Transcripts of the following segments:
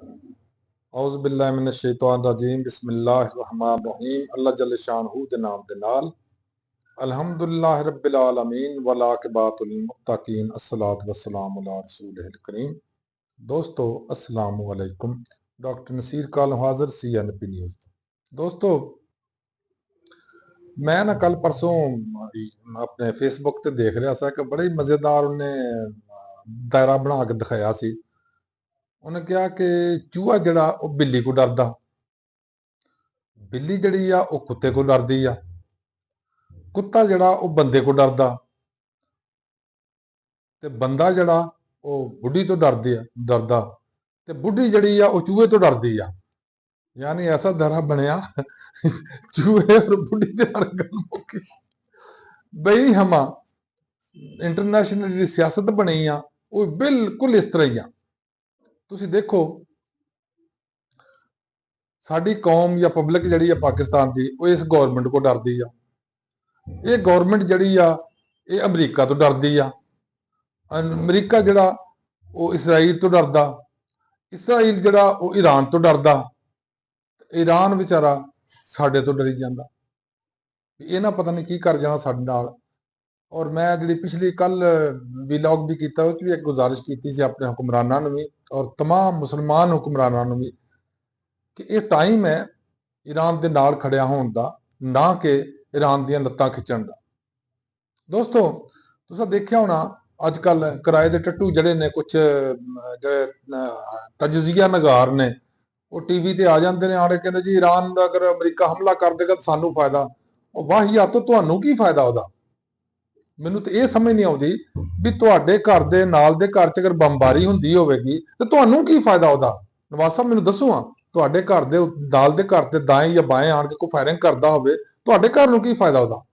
औज़ बिल्लाहि मिनश शैतानिर रजीम बिस्मिल्लाहिर रहमानिर रहीम अल्लाह जल्ल शानहू दे नाम दे नाल अल्हम्दुलिल्लाहि रब्बिल आलमीन वल आक़िबतुल मुत्तकीन अस्सलातु वस्सलामु अला रसूलिहिल करीम। दोस्तों अस्सलामु अलैकुम। डॉक्टर नसीर काल हाज़िर CNP न्यूज़। दोस्तों मैं ना कल परसों अपने फेसबुक ते देख रहा सा कि बड़ा ही मज़ेदार उन्हें दायरा बना के दिखाया सी। उन्हें कहा कि चूहा जड़ा वो बिल्ली को डरदा, बिल्ली जड़ी आ वो कुत्ते को डरदी आ, कुत्ता जड़ा वो बंदे को डरदा ते बंदा जड़ा वो बुढ़ी तो डरदा ते बुढ़ी जड़ी आ वो चूहे तो डरदी आ। यानी ऐसा दरा बनया चूहे और बुढ़ी ते हर गल मुक्की। बई हम इंटरनेशनल जी सियासत बनी आ वो बिल्कुल इस तरह ही आ। तुसी देखो साडी कौम या पब्लिक जड़ी आ पाकिस्तान की वो इस गौरमेंट को डरदी आ। ये गौरमेंट जड़ी आ ये अमरीका तो डरदी आ। अमरीका जड़ा वो इसराइल तो डरदा, इसराइल जड़ा वो ईरान तो डरदा, ईरान बेचारा साडे तो डरी जांदा। इन्हां पता नहीं की कर जाना साडे नाल। और मैं जी पिछली कल वीलॉग भी किया उस भी एक गुजारिश की अपने हुक्मराना भी और तमाम मुसलमान हुक्मराना भी कि यह टाइम है ईरान के नाल खड़िया होने का, ना कि ईरान दी लत्तां खिंचण का। दोस्तों तुसां देखिया होना अजकल किराए के टट्टू जड़े ने कुछ तजजिया नगार ने वो टीवी ते आ जाते हैं आड़े कहते जी ईरान का अगर अमरीका हमला कर देगा तो सानू फायदा। वाहिया तो तुहानू की फायदा वह? मैनू तो यह समझ नहीं आती भी तुहाडे घर दे नाल दे घर च अगर बमबारी हुंदी होवेगी तो तुहानू की फायदा वह? नवाज साहब मैनू दसो हाँ, तुहाडे घर दे नाल दे घर ते दाएं या बाएं आण के कोई फायरिंग करदा होवे तुहाडे घर नू की फायदा वह?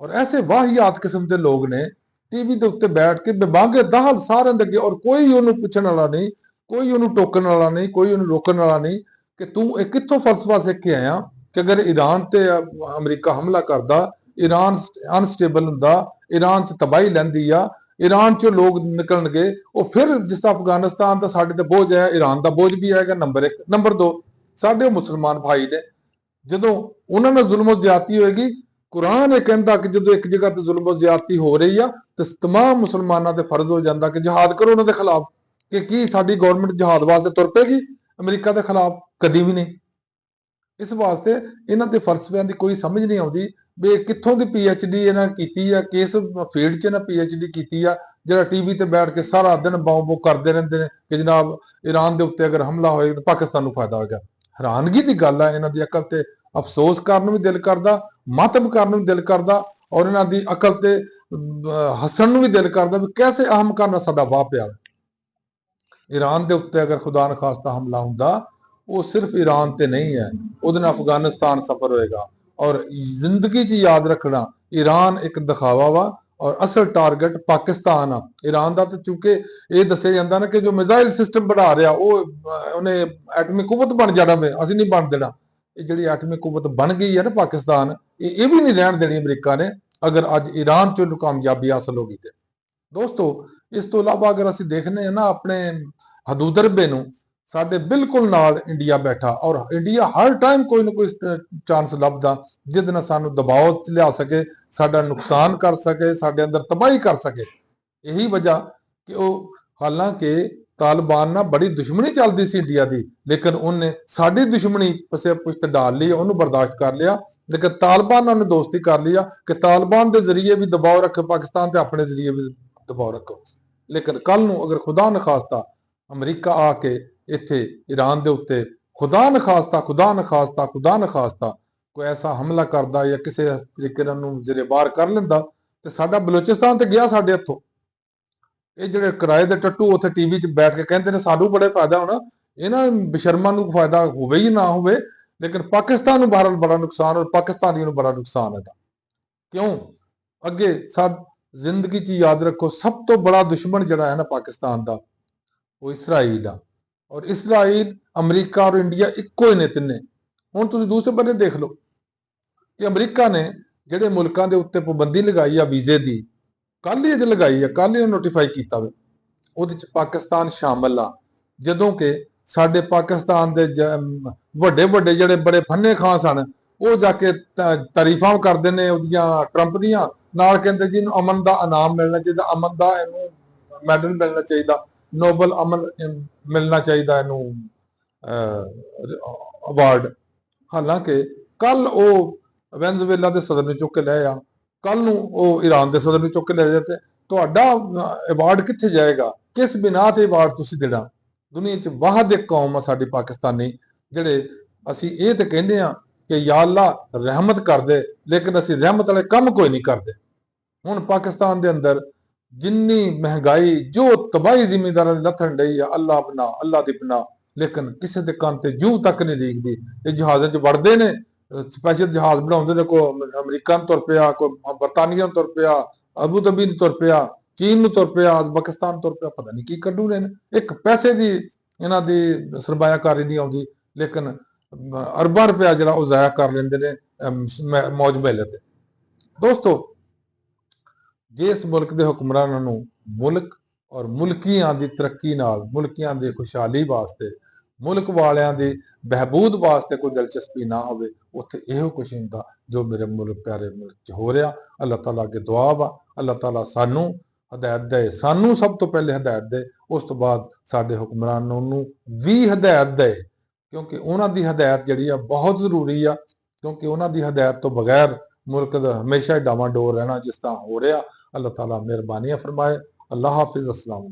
और ऐसे वाहियात किस्म के लोग ने टीवी के उत्ते बैठ के बेबांगे दाहल सारे अगे और कोई उन्होंने पूछने वाला नहीं, कोई उन्होंने टोकन वाला नहीं, कोई उन्होंने रोकने वाला नहीं कि तू एक कित्थों फलसफा सीख के आया कि अगर ईरान ते अमरीका हमला करदा, ईरान अनस्टेबल हुंदा, ईरान च तबाही लैंदी आ, ईरान चो लोग निकलणगे वो फिर जिस तरह अफगानिस्तान का साडे ते बोझ है ईरान का बोझ भी आएगा। नंबर एक। नंबर दो, साडे मुसलमान भाई ने ਜਦੋਂ ਉਹਨਾਂ ਨਾਲ ਜ਼ੁਲਮ ਜ਼ਿਆਦਤੀ ਹੋਏਗੀ, ਕੁਰਾਨ ਇਹ ਕਹਿੰਦਾ ਕਿ ਜਦੋਂ ਇੱਕ ਜਗ੍ਹਾ ਤੇ ਜ਼ੁਲਮ ਜ਼ਿਆਦਤੀ ਹੋ ਰਹੀ ਆ ਤੇ तमाम ਮੁਸਲਮਾਨਾਂ ਤੇ ਫਰਜ਼ ਹੋ ਜਾਂਦਾ ਕਿ ਜਿਹਾਦ ਕਰੋ ਉਹਨਾਂ ਦੇ ਖਿਲਾਫ। ਕਿ ਕੀ ਸਾਡੀ ਗਵਰਨਮੈਂਟ ਜਿਹਾਦ ਵਾਸਤੇ ਤੁਰ ਪਏਗੀ ਅਮਰੀਕਾ ਦੇ ਖਿਲਾਫ? ਕਦੀ ਵੀ ਨਹੀਂ। ਇਸ ਵਾਸਤੇ ਇਹਨਾਂ ਦੇ ਫਲਸਫਿਆਂ ਦੀ ਕੋਈ ਸਮਝ ਨਹੀਂ ਆਉਂਦੀ ਵੀ ਕਿੱਥੋਂ ਦੀ PhD ਇਹਨਾਂ ਕੀਤੀ ਆ, ਕਿਸ ਫੀਲਡ 'ਚ ਇਹਨਾਂ PhD ਕੀਤੀ ਆ ਜਿਹੜਾ ਟੀਵੀ ਤੇ ਬੈਠ ਕੇ ਸਾਰਾ ਦਿਨ ਬਾਉ ਕਰਦੇ ਰਹਿੰਦੇ ਨੇ ਕਿ ਜਨਾਬ ਈਰਾਨ ਦੇ ਉੱਤੇ ਅਗਰ ਹਮਲਾ ਹੋਏ ਤਾਂ ਪਾਕਿਸਤਾਨ ਨੂੰ ਫਾਇਦਾ ਹੋਏਗਾ। ਹੈਰਾਨਗੀ ਦੀ ਗੱਲ ਆ। ਇਹਨਾਂ ਦੀ ਅਕਲ ਤੇ ਅਫਸੋਸ ਕਰਨ ਨੂੰ ਵੀ ਦਿਲ ਕਰਦਾ, ਮਾਤਮ ਕਰਨ ਨੂੰ ਵੀ ਦਿਲ ਕਰਦਾ ਔਰ ਇਹਨਾਂ ਦੀ ਅਕਲ ਤੇ ਹੱਸਣ ਨੂੰ ਵੀ ਦਿਲ ਕਰਦਾ ਵੀ ਕੈਸੇ ਅਹਮਕਾਂ ਨਾਲ ਸਾਡਾ ਵਾਹ ਪਿਆ। ईरान के उत्ते अगर खुदा न खास्ता हमला हुंदा वो सिर्फ ईरान ते नहीं है, उहदे नाल अफगानिस्तान सफर होएगा। और जिंदगी च याद रखना ईरान एक दिखावा वा और असल टारगेट पाकिस्तान आ। ईरान का तो चूंकि ये दसिया जाता ना कि जो मिसाइल सिस्टम बढ़ा रहा वो उन्हें एटमी कुवत बन जाना वे, असीं नहीं बन देना। ये जिहड़ी एटमी कुवत बन गई है ना पाकिस्तान, ये भी नहीं रहन देनी अमरीका ने अगर अज ईरान चो कामयाबी हासिल होगी। दोस्तों इस तो इलावा अगर ਅਸੀਂ देखने हैं ना अपने हदूदरबे ਨੂੰ ਸਾਡੇ ਬਿਲਕੁਲ ਨਾਲ ਇੰਡੀਆ ਬੈਠਾ ਔਰ ਇੰਡੀਆ ਹਰ ਟਾਈਮ ਕੋਈ ਨਾ ਕੋਈ ਚਾਂਸ ਲੱਭਦਾ ਜਿਹਦੇ ਨਾਲ ਸਾਨੂੰ ਦਬਾਅ ਚ ਲਿਆ ਸਕੇ, ਸਾਡਾ ਨੁਕਸਾਨ ਕਰ ਸਕੇ, ਸਾਡੇ ਅੰਦਰ ਤਬਾਹੀ ਕਰ ਸਕੇ। ਇਹੀ ਵਜ੍ਹਾ ਕਿ ਉਹ ਹਾਲਾਂਕਿ ਤਾਲਿਬਾਨ ਨਾਲ ਬੜੀ ਦੁਸ਼ਮਣੀ ਚੱਲਦੀ ਸੀ ਇੰਡੀਆ ਦੀ, ਲੇਕਿਨ ਉਹਨੇ ਸਾਡੀ ਦੁਸ਼ਮਣੀ ਪਸੇ ਪੁਸ਼ਤ ਡਾਲ ਲਈ, ਉਹਨੂੰ ਬਰਦਾਸ਼ਤ ਕਰ ਲਿਆ। ਲੇਕਿਨ ਤਾਲਿਬਾਨ ਨਾਲ ਉਹਨੇ ਦੋਸਤੀ ਕਰ ਲਿਆ ਕਿ ਤਾਲਿਬਾਨ ਦੇ ਜ਼ਰੀਏ ਵੀ ਦਬਾਅ ਰੱਖੇ ਪਾਕਿਸਤਾਨ ਤੇ ਆਪਣੇ ਜ਼ਰੀਏ ਵੀ दबाव रखो। लेकिन कल नूं अगर खुदा न खास्ता अमरीका आके इत्थे ईरान दे उत्ते खुदा न खास्ता कोई ऐसा हमला करदा या किसी तरीके नाल नूं जिहड़े बाहर कर लैंदा ते साडा बलोचिस्तान ते गया साडे हत्थों। ये जिहड़े किराए दे टट्टू उत्थे टीवी च बैठ के कहंदे ने सानू बड़े फायदा होना, इन्हां बेशर्मां नूं फायदा होवे ही ना होवे, लेकिन पाकिस्तान नूं बहरहाल बड़ा नुकसान और पाकिस्तानियों नूं बड़ा नुकसान है। क्यों? अगे सब जिंदगी च याद रखो सब तो बड़ा दुश्मन जड़ा है ना पाकिस्तान का वो इसराइल आ। और इसराइल अमरीका और इंडिया इक्को ही ने तिन्ने। हुण तुसीं दूसरे बन्ने देख लो कि अमरीका ने जिहड़े मुल्कां दे उत्ते पाबंदी लगाई आ वीजे की, कल ही अज लगाई है, कल ही नोटिफाई किया वे, उहदे च पाकिस्तान शामिल आ। ਜਦੋਂ ਕਿ ਸਾਡੇ ਪਾਕਿਸਤਾਨ ਦੇ ਵੱਡੇ ਵੱਡੇ ਜਿਹੜੇ ਬੜੇ ਫੰਨੇ ਖਾਂ ਸਨ, ਉਹ ਜਾ ਕੇ ਤਾਰੀਫਾਂ ਕਰਦੇ ਨੇ ਉਹਦੀਆਂ, ਟਰੰਪ ਦੀਆਂ, ਨਾਲ ਕਹਿੰਦੇ ਜੀ ਇਹਨੂੰ ਅਮਨ ਦਾ ਇਨਾਮ ਮਿਲਣਾ ਚਾਹੀਦਾ, ਅਮਨ ਦਾ ਇਹਨੂੰ ਮੈਡਲ ਮਿਲਣਾ ਚਾਹੀਦਾ, ਨੋਬਲ ਅਮਨ ਮਿਲਣਾ ਚਾਹੀਦਾ ਇਹਨੂੰ ਅਵਾਰਡ। ਹਾਲਾਂਕਿ ਕੱਲ ਉਹ ਵੈਨਜ਼ੂਏਲਾ ਦੇ ਸਦਰ ਨੂੰ ਚੁੱਕ ਕੇ ਲੈ ਆ, ਕੱਲ ਨੂੰ ਉਹ ਈਰਾਨ ਦੇ ਸਦਰ ਨੂੰ ਚੁੱਕ ਕੇ ਲੈ ਜਾ, ਤੇ ਤੁਹਾਡਾ ਅਵਾਰਡ ਕਿੱਥੇ ਜਾਏਗਾ? ਕਿਸ ਬਿਨਾਹ ਤੇ ਅਵਾਰਡ ਤੁਸੀਂ ਦੇਣਾ? ਦੁਨੀਆ 'ਚ ਵਾਹਦ ਇੱਕ ਕੌਮ ਆ ਸਾਡੀ ਪਾਕਿਸਤਾਨੀ, ਜਿਹੜੇ ਅਸੀਂ ਇਹ ਤੇ ਕਹਿੰਦੇ ਆ ਕਿ ਯਾ ਅੱਲਾ ਰਹਿਮਤ ਕਰ ਦੇ, ਲੇਕਿਨ ਅਸੀਂ ਰਹਿਮਤ ਵਾਲੇ ਕੰਮ ਕੋਈ ਨਹੀਂ ਕਰਦੇ। ਹੁਣ ਪਾਕਿਸਤਾਨ ਦੇ ਅੰਦਰ ਜਿੰਨੀ ਮਹਿੰਗਾਈ, ਜੋ ਤਬਾਹੀ ਜ਼ਿਮੀਂਦਾਰਾਂ ਦੀ ਲੱਥਣ ਡਈ ਆ, ਅੱਲਾ ਬਨਾ, ਅੱਲਾ ਦੀ ਬਨਾ, ਲੇਕਿਨ ਕਿਸੇ ਦੇ ਕੰਨ ਤੇ ਜੂੰ ਤੱਕ ਨਹੀਂ ਲੀਕਦੀ। ਇਹ ਜਹਾਜ਼ਾਂ 'ਚ ਵੜਦੇ ਨੇ, ਸਪੈਸ਼ਲ ਜਹਾਜ਼ ਬਣਾਉਂਦੇ ਨੇ, ਕੋਈ ਅਮਰੀਕਾ ਨੂੰ ਤੁਰ ਪਿਆ, ਕੋਈ ਬਰਤਾਨੀਆ ਨੂੰ ਤੁਰ ਪਿਆ, ਅਬੂ ਧਾਬੀ ਨੂੰ ਤੁਰ ਪਿਆ, ਚੀਨ ਨੂੰ ਤੁਰ ਪਿਆ, ਉਜ਼ਬਕਿਸਤਾਨ ਤੁਰ ਪਿਆ, ਪਤਾ ਨਹੀਂ ਕੀ ਕੱਢੂ ਰਹੇ ਨੇ। ਇੱਕ ਪੈਸੇ ਦੀ ਇਹਨਾਂ ਦੀ ਸਰਮਾਇਆਕਾਰੀ ਨਹੀਂ ਆਉਂਦੀ, ਲੇਕਿਨ ਅਰਬਾਂ ਰੁਪਇਆ ਜਿਹੜਾ ਉਹ ਜ਼ਾਇਆ ਕਰ ਲੈਂਦੇ ਨੇ ਮੌਜ ਮੇਲੇ ਤੇ। ਦੋਸਤੋ, ਜਿਸ ਮੁਲਕ ਦੇ ਹੁਕਮਰਾਨਾਂ ਨੂੰ ਮੁਲਕ ਔਰ ਮੁਲਕੀਆਂ ਦੀ ਤਰੱਕੀ ਨਾਲ, ਮੁਲਕੀਆਂ ਦੀ ਖੁਸ਼ਹਾਲੀ ਵਾਸਤੇ, ਮੁਲਕ ਵਾਲਿਆਂ ਦੀ ਬਹਿਬੂਦ ਵਾਸਤੇ ਕੋਈ ਦਿਲਚਸਪੀ ਨਾ ਹੋਵੇ, ਉੱਥੇ ਇਹੋ ਕੁਛ ਹੁੰਦਾ ਜੋ ਮੇਰੇ ਮੁਲਕ, ਪਿਆਰੇ ਮੁਲਕ 'ਚ ਹੋ ਰਿਹਾ। ਅੱਲਾਹ ਤਾਲਾ ਅੱਗੇ ਦੁਆ ਵਾ, ਅੱਲਾਹ ਤਾਲਾ ਸਾਨੂੰ ਹਦਾਇਤ ਦੇ, ਸਾਨੂੰ ਸਭ ਤੋਂ ਪਹਿਲੇ ਹਦਾਇਤ ਦੇ, ਉਸ ਤੋਂ ਬਾਅਦ ਸਾਡੇ ਹੁਕਮਰਾਨਾਂ ਨੂੰ ਵੀ ਹਦਾਇਤ ਦੇ, ਕਿਉਂਕਿ ਉਹਨਾਂ ਦੀ ਹਦਾਇਤ ਜਿਹੜੀ ਆ ਬਹੁਤ ਜ਼ਰੂਰੀ ਆ, ਕਿਉਂਕਿ ਉਹਨਾਂ ਦੀ ਹਦਾਇਤ ਤੋਂ ਬਗੈਰ ਮੁਲਕ ਦਾ ਹਮੇਸ਼ਾ ਹੀ ਡਾਵਾਂਡੋਲ ਰਹਿਣਾ ਜਿਸ ਤਰ੍ਹਾਂ ਹੋ ਰਿਹਾ। ਅੱਲਾਹ ਤਾਲਾ ਮਿਹਰਬਾਨੀਆਂ ਫਰਮਾਏ। ਅੱਲਾਹ ਹਾਫਿਜ਼। अस्सलाम।